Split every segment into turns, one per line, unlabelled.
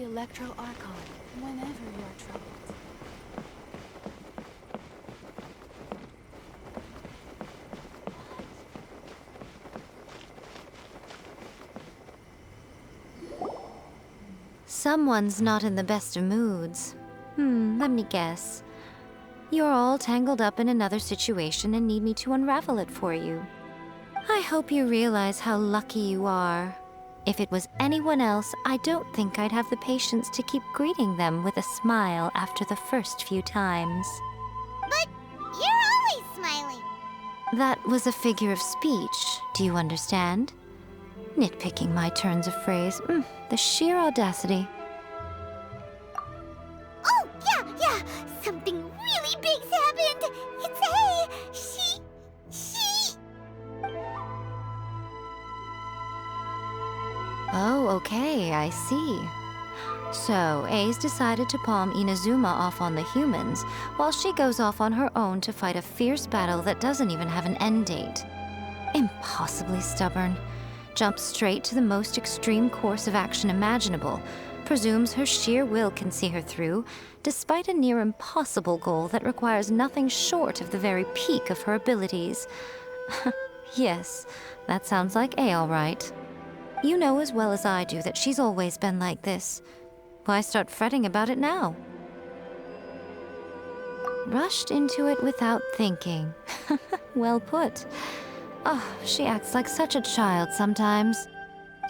the Electro Archon whenever you are troubled.
Someone's not in the best of moods. Let me guess. You're all tangled up in another situation and need me to unravel it for you. I hope you realize how lucky you are. If it was anyone else, I don't think I'd have the patience to keep greeting them with a smile after the first few times.
But you're always smiling.
That was a figure of speech, do you understand? Nitpicking my turns of phrase. The sheer audacity.
Oh, yeah. Something really big's happened. It's she.
Oh, okay, I see. So, A's decided to palm Inazuma off on the humans, while she goes off on her own to fight a fierce battle that doesn't even have an end date. Impossibly stubborn. Jumps straight to the most extreme course of action imaginable, presumes her sheer will can see her through, despite a near impossible goal that requires nothing short of the very peak of her abilities. Yes, that sounds like A all right. You know as well as I do that she's always been like this. Why start fretting about it now? Rushed into it without thinking. Well put. Oh, she acts like such a child sometimes.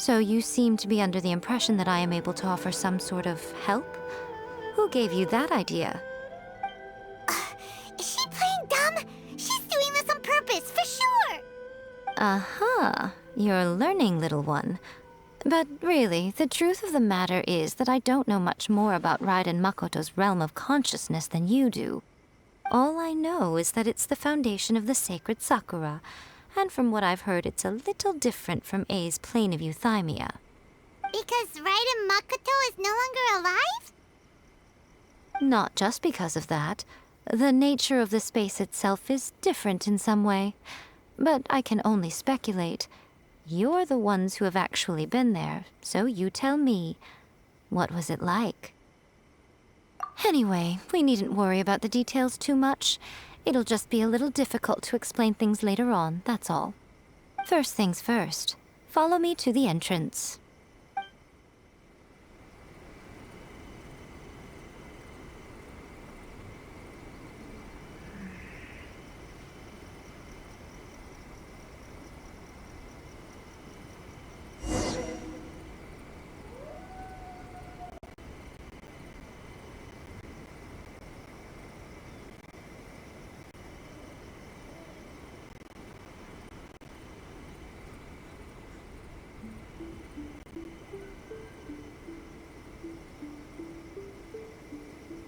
So you seem to be under the impression that I am able to offer some sort of help? Who gave you that idea?
Is she playing dumb? She's doing this on purpose, for sure.
Uh-huh. You're learning, little one. But really, the truth of the matter is that I don't know much more about Raiden Makoto's realm of consciousness than you do. All I know is that it's the foundation of the sacred Sakura, and from what I've heard, it's a little different from A's plane of euthymia.
Because Raiden Makoto is no longer alive?
Not just because of that. The nature of the space itself is different in some way. But I can only speculate. You're the ones who have actually been there, so you tell me. What was it like? Anyway, we needn't worry about the details too much. It'll just be a little difficult to explain things later on, that's all. First things first. Follow me to the entrance.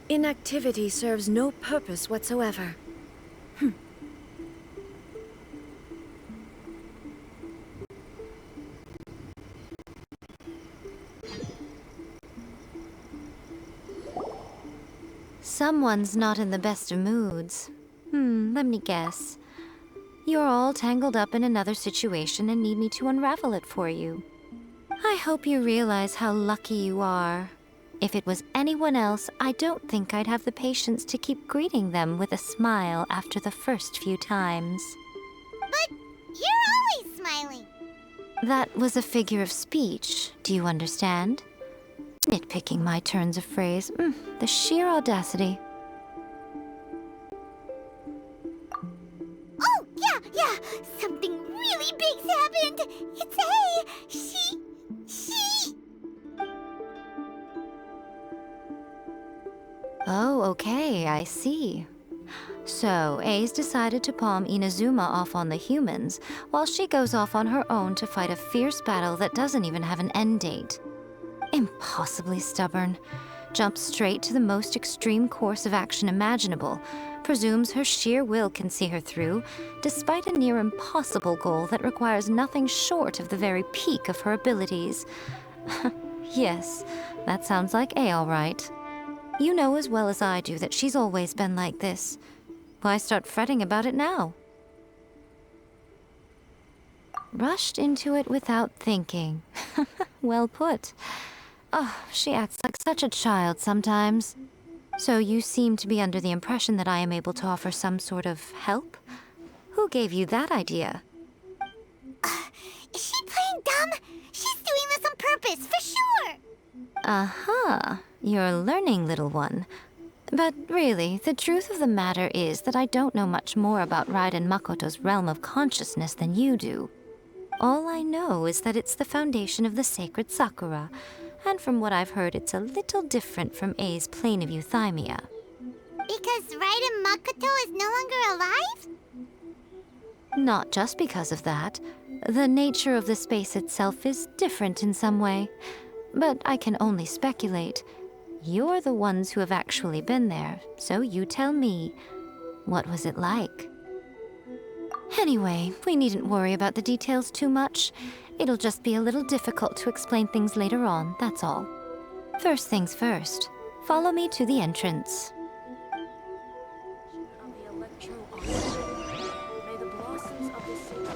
Inactivity serves no purpose whatsoever.
Someone's not in the best of moods. Let me guess. You're all tangled up in another situation and need me to unravel it for you. I hope you realize how lucky you are. If it was anyone else, I don't think I'd have the patience to keep greeting them with a smile after the first few times.
But you're always smiling.
That was a figure of speech, do you understand? Nitpicking my turns of phrase. The sheer audacity.
Oh, yeah. Something really big's happened. It's she.
Oh, okay, I see. So, A's decided to palm Inazuma off on the humans, while she goes off on her own to fight a fierce battle that doesn't even have an end date. Impossibly stubborn. Jumps straight to the most extreme course of action imaginable, presumes her sheer will can see her through, despite a near impossible goal that requires nothing short of the very peak of her abilities. Yes, that sounds like A all right. You know as well as I do that she's always been like this. Why start fretting about it now? Rushed into it without thinking. Well put. Oh, she acts like such a child sometimes. So you seem to be under the impression that I am able to offer some sort of help? Who gave you that idea?
Is she playing dumb? She's doing this on purpose, for sure!
Uh-huh. You're learning, little one. But really, the truth of the matter is that I don't know much more about Raiden Makoto's realm of consciousness than you do. All I know is that it's the foundation of the sacred Sakura, and from what I've heard, it's a little different from A's plane of euthymia.
Because Raiden Makoto is no longer alive?
Not just because of that. The nature of the space itself is different in some way. But I can only speculate. You're the ones who have actually been there, so you tell me. What was it like? Anyway, we needn't worry about the details too much. It'll just be a little difficult to explain things later on, that's all. First things first, follow me to the entrance.
Of the electro arc. May the blossoms of the cities.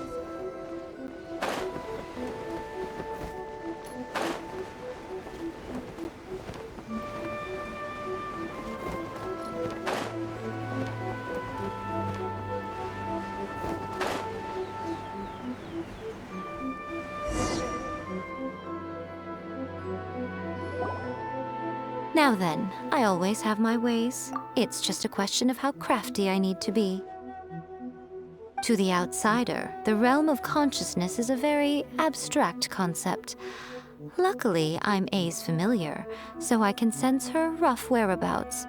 Now then, I always have my ways. It's just a question of how crafty I need to be. To the outsider, the realm of consciousness is a very abstract concept. Luckily, I'm A's familiar, so I can sense her rough whereabouts.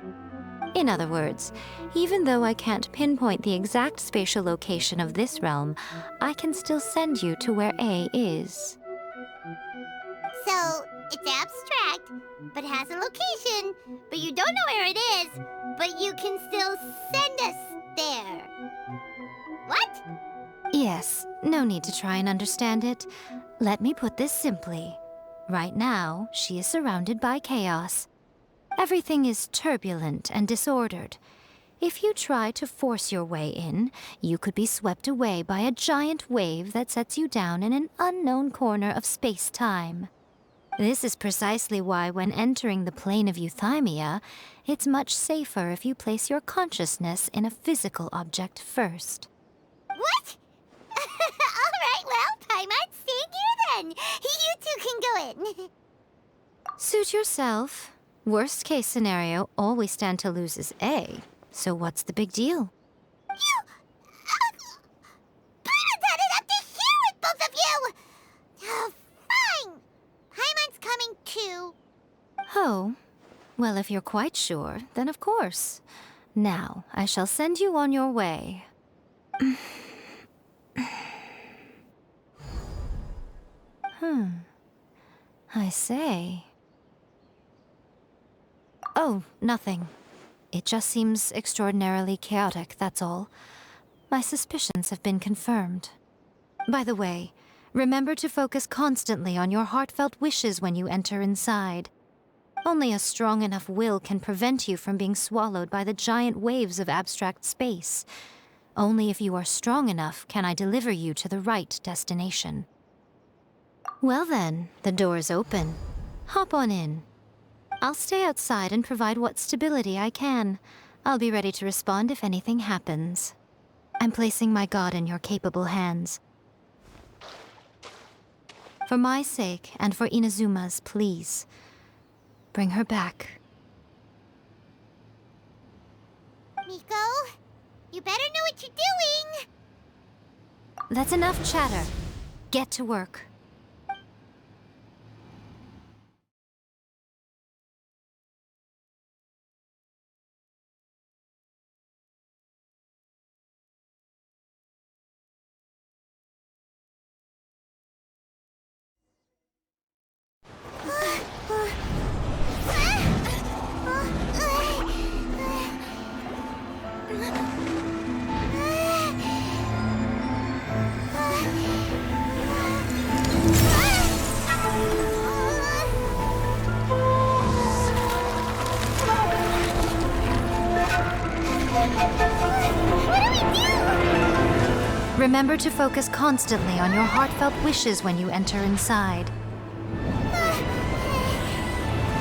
In other words, even though I can't pinpoint the exact spatial location of this realm, I can still send you to where A is.
So, it's abstract, but has a location, but you don't know where it is, but you can still send us there. What?
Yes, no need to try and understand it. Let me put this simply. Right now, she is surrounded by chaos. Everything is turbulent and disordered. If you try to force your way in, you could be swept away by a giant wave that sets you down in an unknown corner of space-time. This is precisely why when entering the plane of euthymia, it's much safer if you place your consciousness in a physical object first.
What? Alright, well, Paimon, stay here then. You two can go in.
Suit yourself. Worst case scenario, all we stand to lose is A. So what's the big deal?
You... Paimon's had it up to here with both of you! Oh, fine. Paimon's coming too.
Oh, well, if you're quite sure, then of course. Now, I shall send you on your way. I say. Oh, nothing. It just seems extraordinarily chaotic, that's all. My suspicions have been confirmed. By the way, remember to focus constantly on your heartfelt wishes when you enter inside. Only a strong enough will can prevent you from being swallowed by the giant waves of abstract space. Only if you are strong enough can I deliver you to the right destination. Well then, the door's open. Hop on in. I'll stay outside and provide what stability I can. I'll be ready to respond if anything happens. I'm placing my god in your capable hands. For my sake and for Inazuma's, please. Bring her back.
Miko, you better know what you're doing.
That's enough chatter. Get to work. Remember to focus constantly on your heartfelt wishes when you enter inside.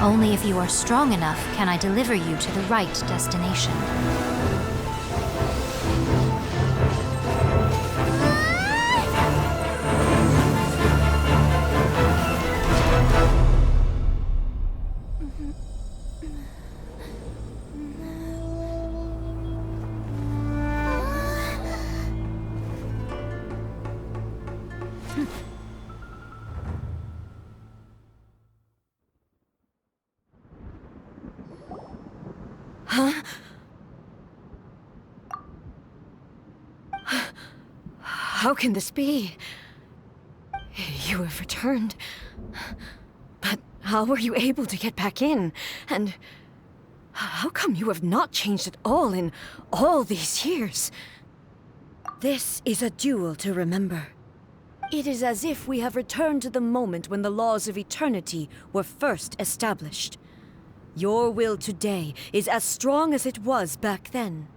Only if you are strong enough can I deliver you to the right destination.
Huh? How can this be? You have returned. But how were you able to get back in? And how come you have not changed at all in all these years? This is a duel to remember. It is as if we have returned to the moment when the laws of eternity were first established. Your will today is as strong as it was back then.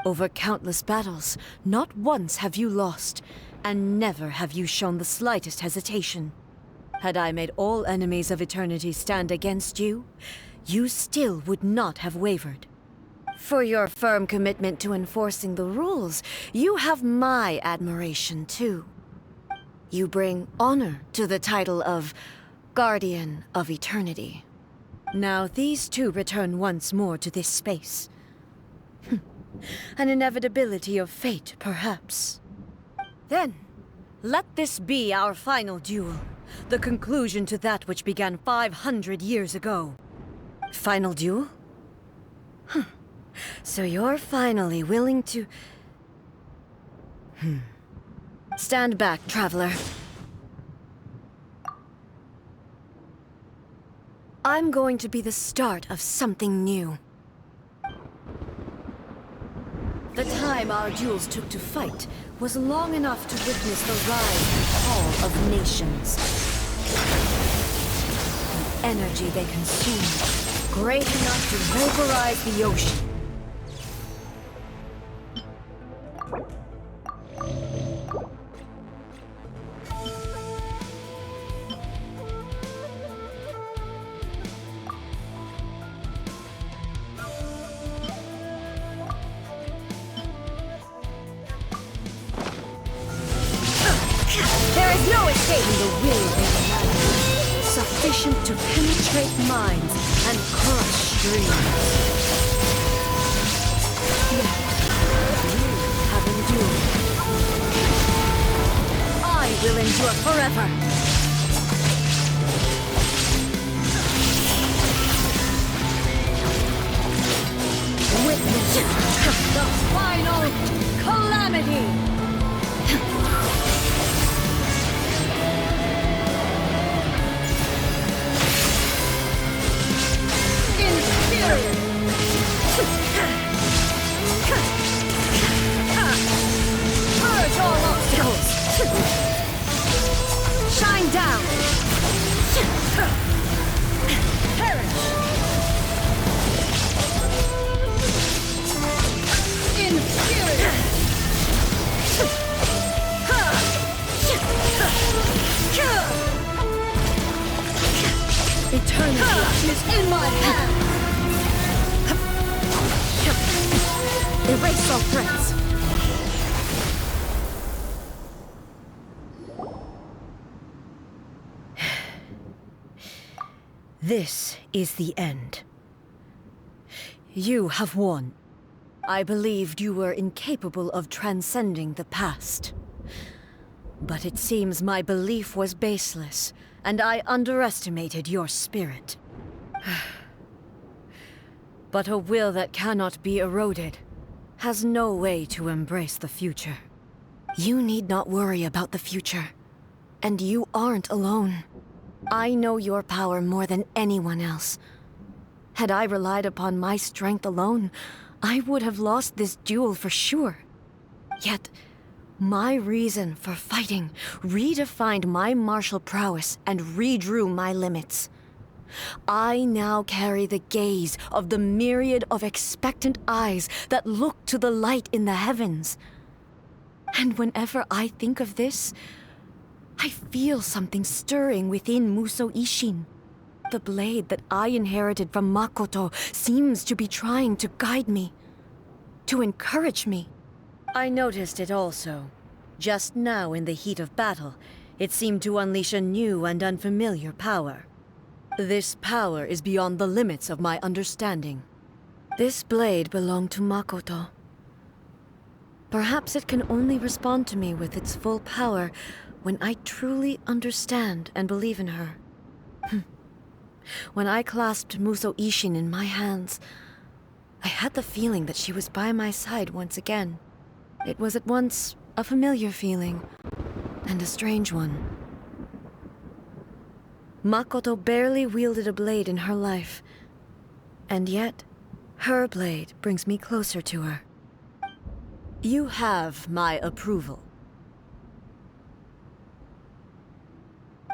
Over countless battles, not once have you lost, and never have you shown the slightest hesitation. Had I made all enemies of eternity stand against you, you still would not have wavered. For your firm commitment to enforcing the rules, you have my admiration too. You bring honor to the title of Guardian of Eternity. Now these two return once more to this space. An inevitability of fate, perhaps. Then, let this be our final duel. The conclusion to that which began 500 years ago. Final duel? So you're finally willing to... Stand back, traveler. I'm going to be the start of something new. The time our duels took to fight was long enough to witness the rise and fall of nations. The energy they consumed, great enough to vaporize the ocean. There is no escaping the will they command, sufficient to penetrate minds and crush streams. Yet, you have endured. I will endure forever. Witness the final calamity! Purge all obstacles! Shine down! Perish! Infuriate! Eternity is in my hand! Erase all threats! This is the end. You have won. I believed you were incapable of transcending the past. But it seems my belief was baseless, and I underestimated your spirit. But a will that cannot be eroded has no way to embrace the future. You need not worry about the future. And you aren't alone. I know your power more than anyone else. Had I relied upon my strength alone, I would have lost this duel for sure. Yet, my reason for fighting redefined my martial prowess and redrew my limits. I now carry the gaze of the myriad of expectant eyes that look to the light in the heavens. And whenever I think of this, I feel something stirring within Musou Ishin. The blade that I inherited from Makoto seems to be trying to guide me, to encourage me.
I noticed it also. Just now in the heat of battle, it seemed to unleash a new and unfamiliar power. This power is beyond the limits of my understanding.
This blade belonged to Makoto. Perhaps it can only respond to me with its full power when I truly understand and believe in her. When I clasped Muso Ishin in my hands, I had the feeling that she was by my side once again. It was at once a familiar feeling and a strange one. Makoto barely wielded a blade in her life, and yet her blade brings me closer to her.
You have my approval.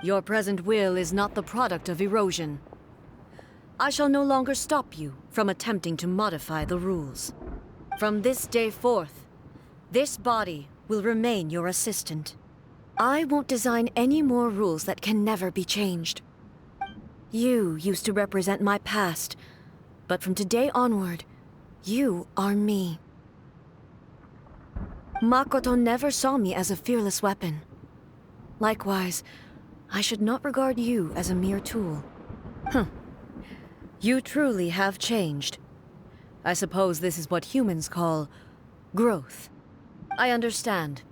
Your present will is not the product of erosion. I shall no longer stop you from attempting to modify the rules. From this day forth, this body will remain your assistant.
I won't design any more rules that can never be changed. You used to represent my past, but from today onward, you are me. Makoto never saw me as a fearless weapon. Likewise, I should not regard you as a mere tool.
You truly have changed. I suppose this is what humans call growth. I understand.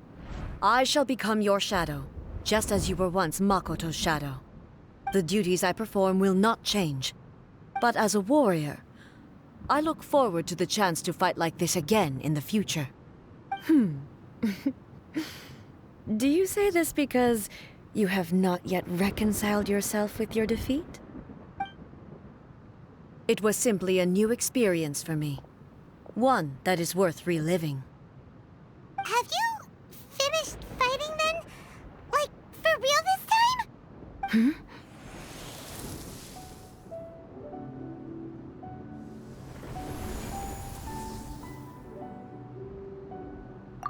I shall become your shadow, just as you were once Makoto's shadow. The duties I perform will not change. But as a warrior, I look forward to the chance to fight like this again in the future.
Do you say this because you have not yet reconciled yourself with your defeat?
It was simply a new experience for me. One that is worth reliving.
Have you finished fighting then? Like, for real this time?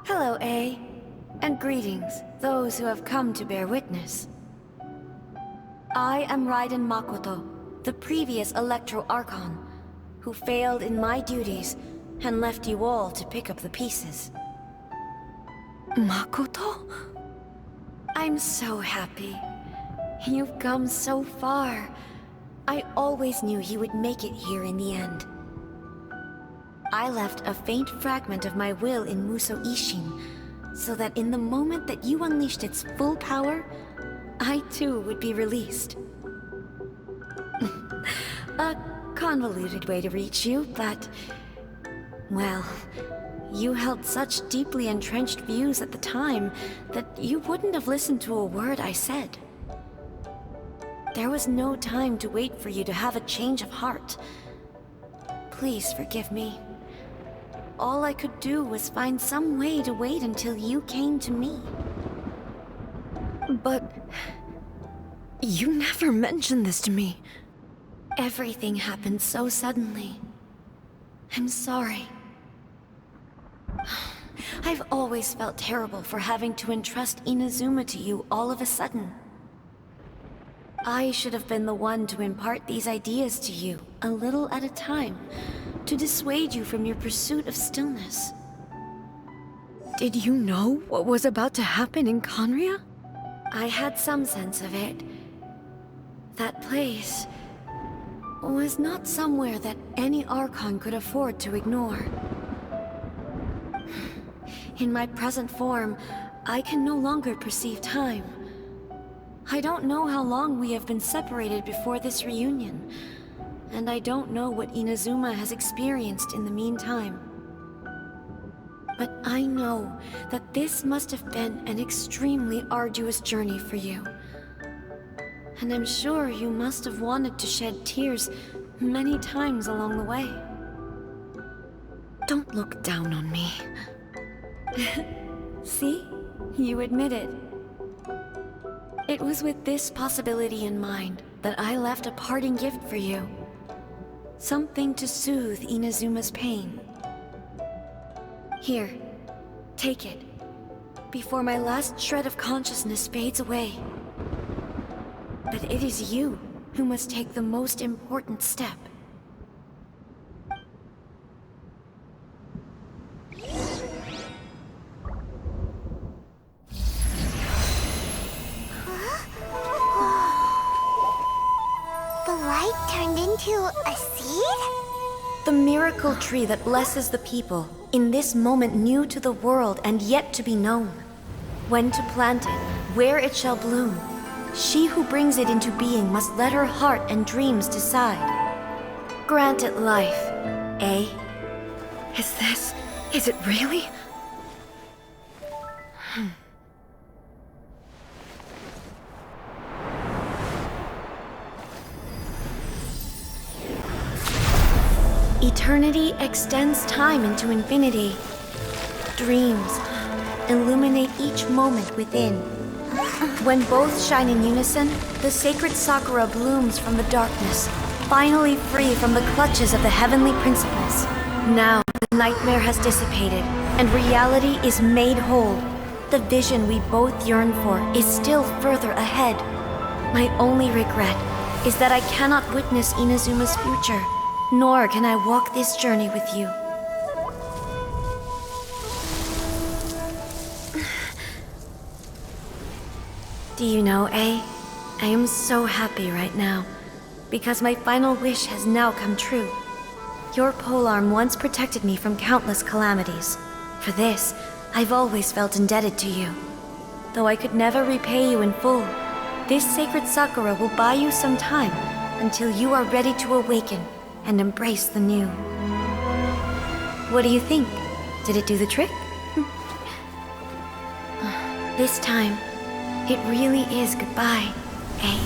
Hello, A. And greetings, those who have come to bear witness. I am Raiden Makoto, the previous Electro Archon, who failed in my duties and left you all to pick up the pieces.
Makoto?
I'm so happy. You've come so far. I always knew you would make it here in the end. I left a faint fragment of my will in Muso Ishin, so that in the moment that you unleashed its full power, I too would be released. A convoluted way to reach you, but... well, you held such deeply entrenched views at the time that you wouldn't have listened to a word I said. There was no time to wait for you to have a change of heart. Please forgive me. All I could do was find some way to wait until you came to me.
But... you never mentioned this to me.
Everything happened so suddenly. I'm sorry. I've always felt terrible for having to entrust Inazuma to you all of a sudden. I should have been the one to impart these ideas to you, a little at a time, to dissuade you from your pursuit of stillness.
Did you know what was about to happen in Conria?
I had some sense of it. That place was not somewhere that any Archon could afford to ignore. In my present form, I can no longer perceive time. I don't know how long we have been separated before this reunion, and I don't know what Inazuma has experienced in the meantime. But I know that this must have been an extremely arduous journey for you. And I'm sure you must have wanted to shed tears many times along the way.
Don't look down on me.
See? You admit it. It was with this possibility in mind that I left a parting gift for you. Something to soothe Inazuma's pain. Here, take it, before my last shred of consciousness fades away. But it is you
who must take the most important step.
The light turned into a seed?
The miracle tree that blesses the people, in this moment new to the world and yet to be known. When to plant it, where it shall bloom. She who brings it into being must let her heart and dreams decide. Grant it life, eh? Is it really? Eternity extends time into infinity. Dreams illuminate each moment within. When both shine in unison, the sacred Sakura blooms from the darkness, finally free from the clutches of the heavenly principles. Now, the nightmare has dissipated, and reality is made whole. The vision we both yearn for is still further ahead. My only regret is that I cannot witness Inazuma's future, nor can I walk this journey with you. Do you know, I am so happy right now, because my final wish has now come true. Your polearm once protected me from countless calamities. For this, I've always felt indebted to you. Though I could never repay you in full, this sacred Sakura will buy you some time until you are ready to awaken and embrace the new. What do you think? Did it do the trick? This time, it really is goodbye, eh?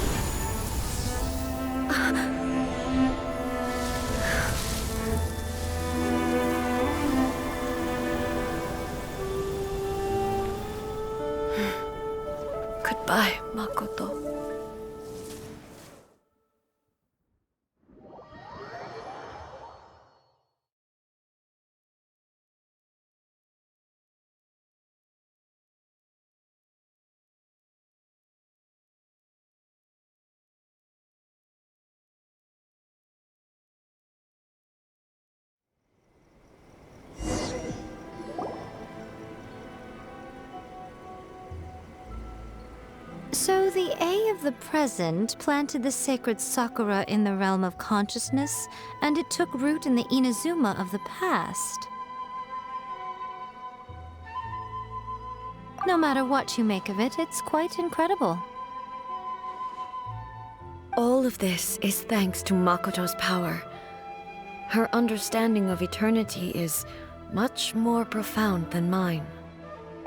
Goodbye, Makoto.
So the A of the present planted the sacred Sakura in the realm of consciousness, and it took root in the Inazuma of the past. No matter what you make of it, it's quite incredible.
All of this is thanks to Makoto's power. Her understanding of eternity is much more profound than mine.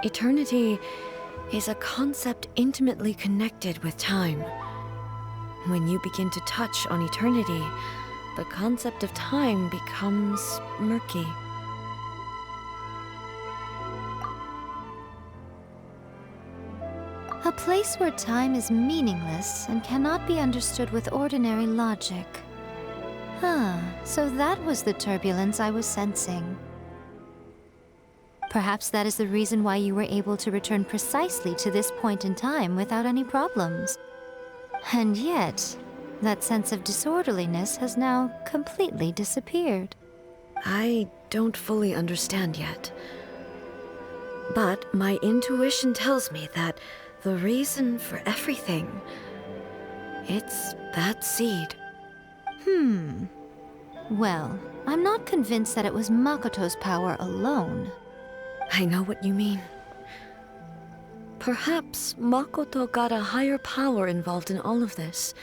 Eternity is a concept intimately connected with time. When you begin to touch on eternity, the concept of time becomes murky.
A place where time is meaningless and cannot be understood with ordinary logic. So that was the turbulence I was sensing. Perhaps that is the reason why you were able to return precisely to this point in time without any problems. And yet, that sense of disorderliness has now completely disappeared.
I don't fully understand yet. But my intuition tells me that the reason for everything, it's that seed.
Well, I'm not convinced that it was Makoto's power alone.
I know what you mean. Perhaps Makoto got a higher power involved in all of this.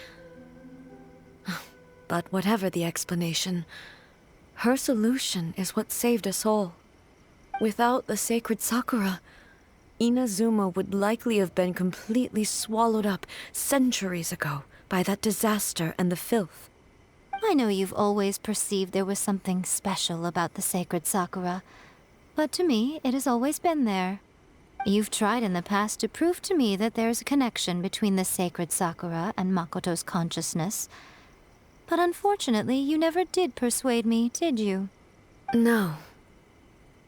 But whatever the explanation, her solution is what saved us all. Without the sacred Sakura, Inazuma would likely have been completely swallowed up centuries ago by that disaster and the filth.
I know you've always perceived there was something special about the sacred Sakura, but to me, it has always been there. You've tried in the past to prove to me that there's a connection between the sacred Sakura and Makoto's consciousness, but unfortunately, you never did persuade me, did you?
No,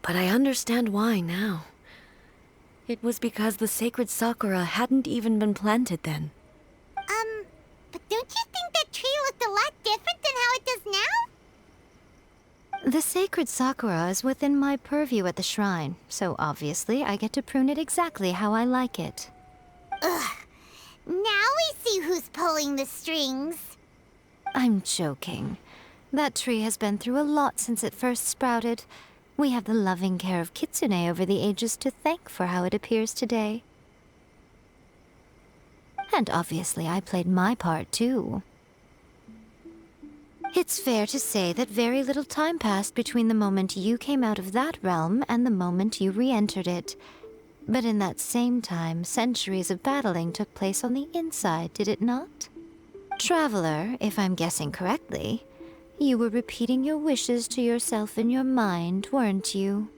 but I understand why now. It was because the sacred Sakura hadn't even been planted then.
But don't you think that
sacred sakura is within my purview at the shrine, so obviously I get to prune it exactly how I like it.
Ugh. Now we see who's pulling the strings.
I'm joking. That tree has been through a lot since it first sprouted. We have the loving care of Kitsune over the ages to thank for how it appears today. And obviously I played my part too. It's fair to say that very little time passed between the moment you came out of that realm and the moment you re-entered it. But in that same time, centuries of battling took place on the inside, did it not? Traveler, if I'm guessing correctly, you were repeating your wishes to yourself in your mind, weren't you?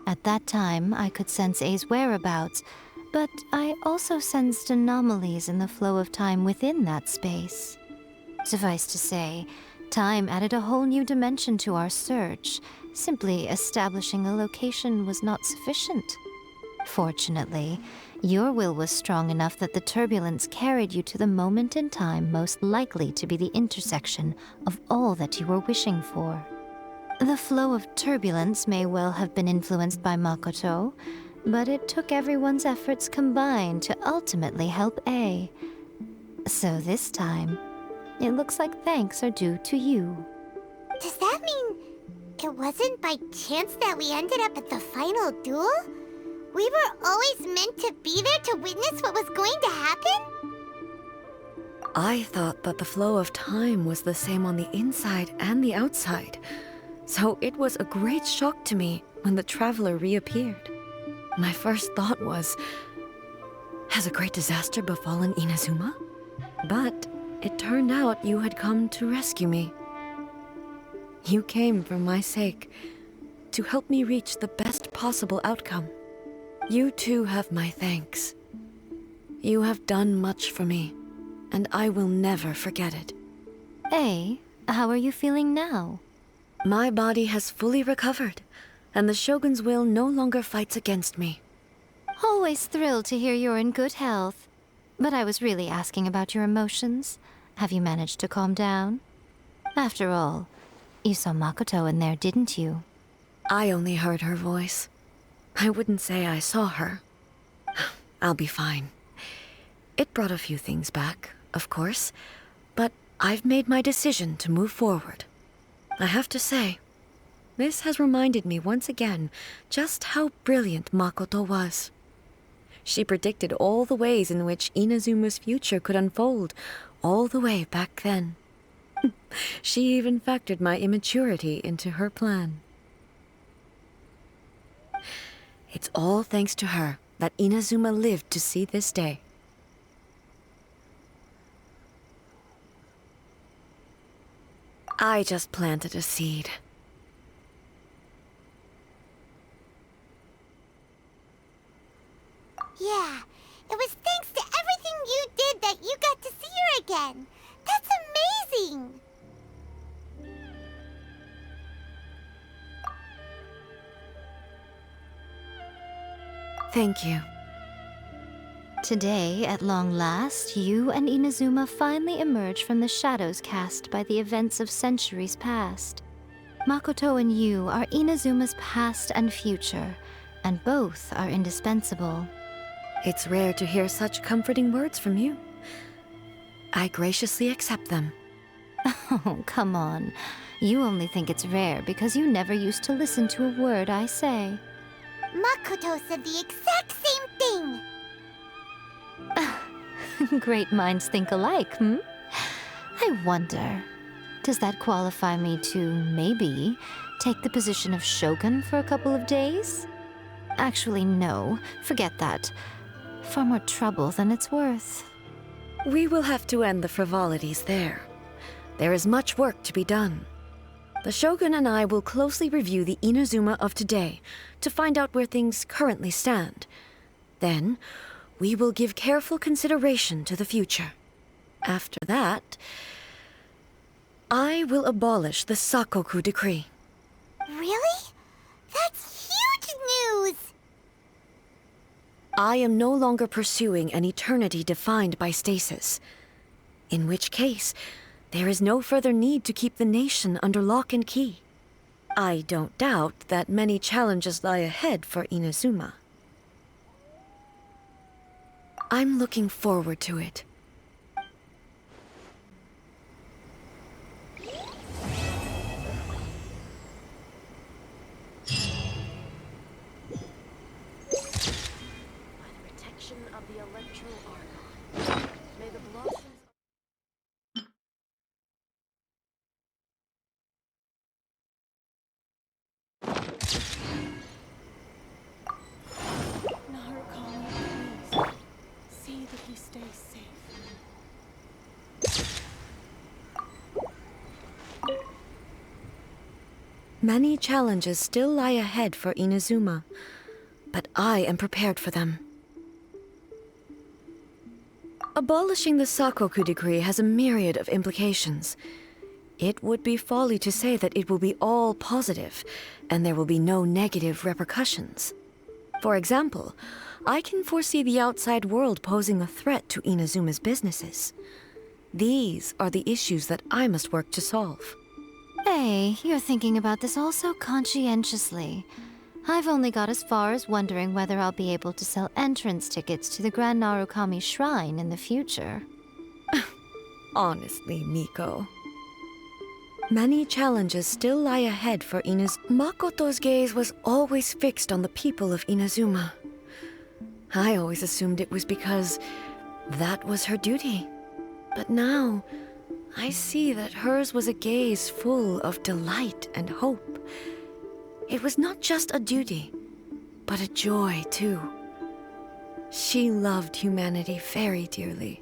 At that time, I could sense A's whereabouts, but I also sensed anomalies in the flow of time within that space. Suffice to say, time added a whole new dimension to our search. Simply establishing a location was not sufficient. Fortunately, your will was strong enough that the turbulence carried you to the moment in time most likely to be the intersection of all that you were wishing for. The flow of turbulence may well have been influenced by Makoto, but it took everyone's efforts combined to ultimately help A. So this time, it looks like thanks are due to you.
Does that mean it wasn't by chance that we ended up at the final duel? We were always meant to be there to witness what was going to happen?
I thought that the flow of time was the same on the inside and the outside, so it was a great shock to me when the traveler reappeared. My first thought was, has a great disaster befallen Inazuma? But it turned out you had come to rescue me. You came for my sake, to help me reach the best possible outcome. You too have my thanks. You have done much for me, and I will never forget it.
A, how are you feeling now?
My body has fully recovered, and the Shogun's will no longer fights against me.
Always thrilled to hear you're in good health. But I was really asking about your emotions. Have you managed to calm down? After all, you saw Makoto in there, didn't you?
I only heard her voice. I wouldn't say I saw her. I'll be fine. It brought a few things back, of course, but I've made my decision to move forward. I have to say, this has reminded me once again just how brilliant Makoto was. She predicted all the ways in which Inazuma's future could unfold, all the way back then. She even factored my immaturity into her plan. It's all thanks to her that Inazuma lived to see this day. I just planted a seed.
Yeah, it was thanks to everything you did that you got to see her again. That's amazing!
Thank you.
Today, at long last, you and Inazuma finally emerge from the shadows cast by the events of centuries past. Makoto and you are Inazuma's past and future, and both are indispensable.
It's rare to hear such comforting words from you. I graciously accept them.
Oh, come on. You only think it's rare because you never used to listen to a word I say.
Makoto said the exact same thing!
Great minds think alike, hmm? I wonder, does that qualify me to, maybe, take the position of Shogun for a couple of days? Actually, no. Forget that. Far more trouble than it's worth.
We will have to end the frivolities there. There is much work to be done. The Shogun and I will closely review the Inazuma of today to find out where things currently stand. Then, we will give careful consideration to the future. After that, I will abolish the Sakoku decree.
Really? That's huge news!
I am no longer pursuing an eternity defined by stasis. In which case, there is no further need to keep the nation under lock and key. I don't doubt that many challenges lie ahead for Inazuma. I'm looking forward to it.
By the protection of the Electro Archon, may the blossoms. Narukami, please. See that he stays safe.
Many challenges still lie ahead for Inazuma, but I am prepared for them. Abolishing the Sakoku decree has a myriad of implications. It would be folly to say that it will be all positive, and there will be no negative repercussions. For example, I can foresee the outside world posing a threat to Inazuma's businesses. These are the issues that I must work to solve.
Hey, you're thinking about this all so conscientiously. I've only got as far as wondering whether I'll be able to sell entrance tickets to the Grand Narukami Shrine in the future.
Honestly, Miko. Many challenges still lie ahead for Makoto's gaze was always fixed on the people of Inazuma. I always assumed it was because that was her duty. But now, I see that hers was a gaze full of delight and hope. It was not just a duty, but a joy, too. She loved humanity very dearly.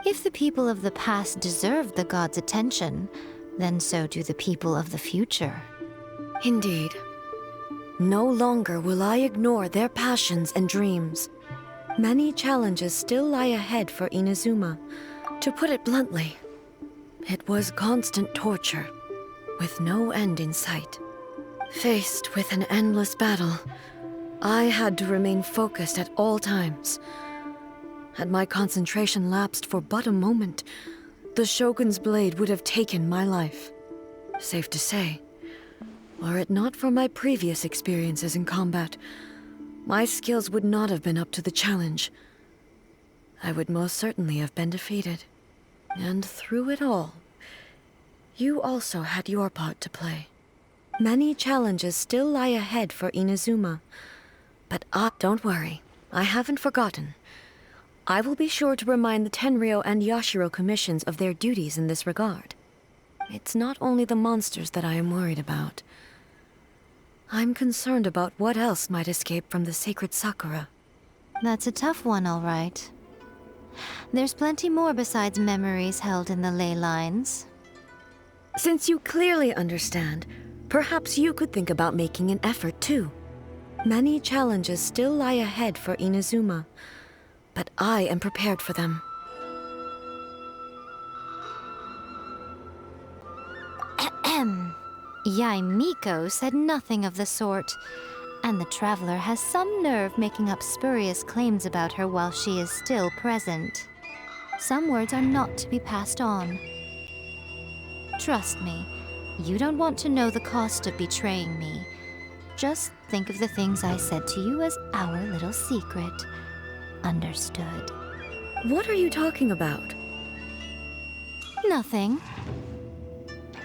If the people of the past deserved the god's attention, then so do the people of the future.
Indeed. No longer will I ignore their passions and dreams. Many challenges still lie ahead for Inazuma. To put it bluntly, it was constant torture, with no end in sight. Faced with an endless battle, I had to remain focused at all times. Had my concentration lapsed for but a moment, the Shogun's blade would have taken my life. Safe to say, were it not for my previous experiences in combat, my skills would not have been up to the challenge. I would most certainly have been defeated. And through it all, you also had your part to play. Many challenges still lie ahead for Inazuma. But don't worry, I haven't forgotten. I will be sure to remind the Tenryou and Yashiro commissions of their duties in this regard. It's not only the monsters that I am worried about. I'm concerned about what else might escape from the sacred Sakura.
That's a tough one, all right. There's plenty more besides memories held in the ley lines.
Since you clearly understand, perhaps you could think about making an effort too. Many challenges still lie ahead for Inazuma, but I am prepared for them.
Yaimiko said nothing of the sort, and the traveler has some nerve making up spurious claims about her while she is still present. Some words are not to be passed on. Trust me, you don't want to know the cost of betraying me. Just think of the things I said to you as our little secret. Understood.
What are you talking about?
Nothing.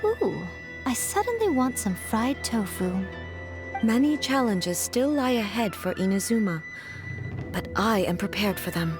Ooh, I suddenly want some fried tofu.
Many challenges still lie ahead for Inazuma, but I am prepared for them.